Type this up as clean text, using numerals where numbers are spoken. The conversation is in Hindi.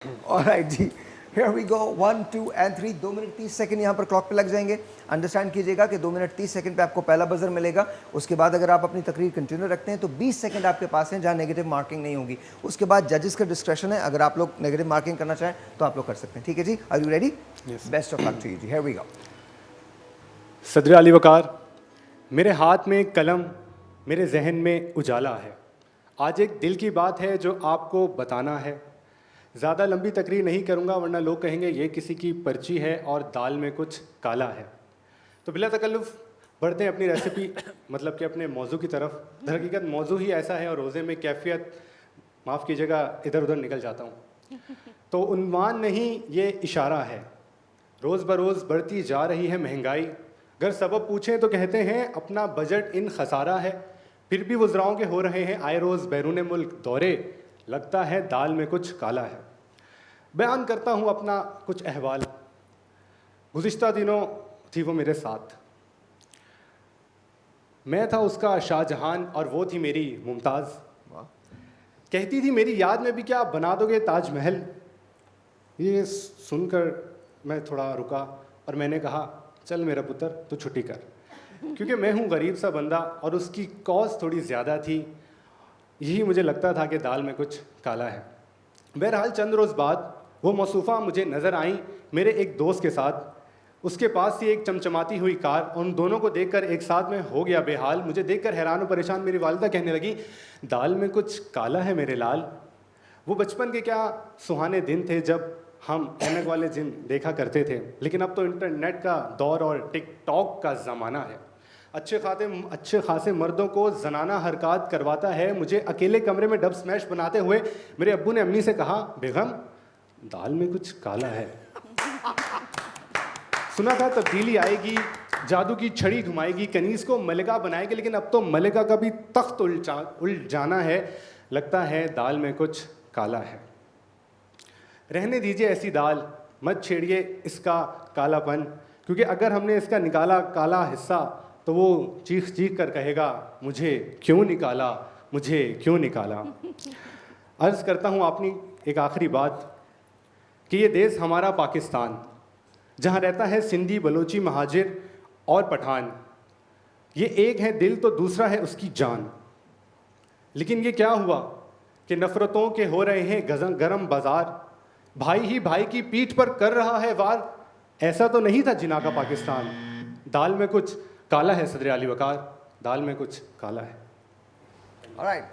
ऑलराइट जी, here we go 1 2 and 3 2 minute 30 second यहाँ पर क्लॉक पे लग जाएंगे। अंडरस्टैंड कीजिएगा कि 2 मिनट 30 सेकंड पे आपको पहला बजर मिलेगा। उसके बाद अगर आप अपनी तकरीर कंटिन्यू रखते हैं तो 20 सेकंड आपके पास हैं जहाँ नेगेटिव मार्किंग नहीं होगी। उसके बाद जजेस का डिस्क्रेशन है, अगर आप लोग नेगेटिव मार्किंग करना चाहें तो आप लोग कर सकते हैं। ठीक है जी, are you ready? Best of luck to you जी, here we go. Sadar Ali वकार, मेरे हाथ में एक कलम, मेरे जहन में उजाला है। आज एक दिल की बात है जो आपको बताना है। ज़्यादा लंबी तकरीर नहीं करूँगा वरना लोग कहेंगे ये किसी की पर्ची है और दाल में कुछ काला है। तो बिला तकल्लुफ़ बढ़ते हैं अपनी रेसिपी मतलब कि अपने मौजू की तरफ। दरहकीकत मौजू ही ऐसा है और रोज़े में कैफियत, माफ़ कीजिएगा, इधर उधर निकल जाता हूँ। तो उन्वान नहीं, ये इशारा है। रोज़ बरोज़ बढ़ती जा रही है महंगाई। अगर सबब पूछें तो कहते हैं अपना बजट इन खसारा है। फिर भी वज़राओं के हो रहे हैं आए रोज़ बैरून मुल्क दौरे। लगता है दाल में कुछ काला है। बयान करता हूँ अपना कुछ अहवाल। गुज़िश्ता दिनों थी वो मेरे साथ। मैं था उसका शाहजहान और वो थी मेरी मुमताज़। कहती थी मेरी याद में भी क्या बना दोगे ताजमहल। ये सुनकर मैं थोड़ा रुका और मैंने कहा चल मेरा पुत्र तू छुट्टी कर, क्योंकि मैं हूँ गरीब सा बंदा और उसकी कॉज थोड़ी ज़्यादा थी। यही मुझे लगता था कि दाल में कुछ काला है। बहरहाल चंद रोज़ बाद वो मौसूफ़ा मुझे नज़र आई मेरे एक दोस्त के साथ। उसके पास थी एक चमचमाती हुई कार। उन दोनों को देखकर एक साथ में हो गया बेहाल। मुझे देखकर हैरान और परेशान मेरी वालिदा कहने लगी दाल में कुछ काला है मेरे लाल। वो बचपन के क्या सुहाने दिन थे जब हम ऐनक वाले जिन देखा करते थे, लेकिन अब तो इंटरनेट का दौर और टिकटॉक का ज़माना है। अच्छे खासे मर्दों को जनाना हरकत करवाता है। मुझे अकेले कमरे में डब स्मैश बनाते हुए मेरे अब्बू ने अम्मी से कहा बेगम दाल में कुछ काला है। सुना था तब्दीली आएगी, जादू की छड़ी घुमाएगी, कनीज को मलिका बनाएगी, लेकिन अब तो मलिका का भी तख्त उल्ट जाना है। लगता है दाल में कुछ काला है। रहने दीजिए ऐसी दाल, मत छेड़िए इसका कालापन, क्योंकि अगर हमने इसका निकाला काला हिस्सा तो वो चीख चीख कर कहेगा मुझे क्यों निकाला, मुझे क्यों निकाला। अर्ज़ करता हूँ अपनी एक आखिरी बात कि ये देश हमारा पाकिस्तान, जहाँ रहता है सिंधी, बलोची, महाजिर और पठान। ये एक है दिल तो दूसरा है उसकी जान। लेकिन ये क्या हुआ कि नफ़रतों के हो रहे हैं गरम बाजार। भाई ही भाई की पीठ पर कर रहा है वार। ऐसा तो नहीं था जिना का पाकिस्तान। दाल में कुछ काला है सदर अली वकार, दाल में कुछ काला है। ऑलराइट।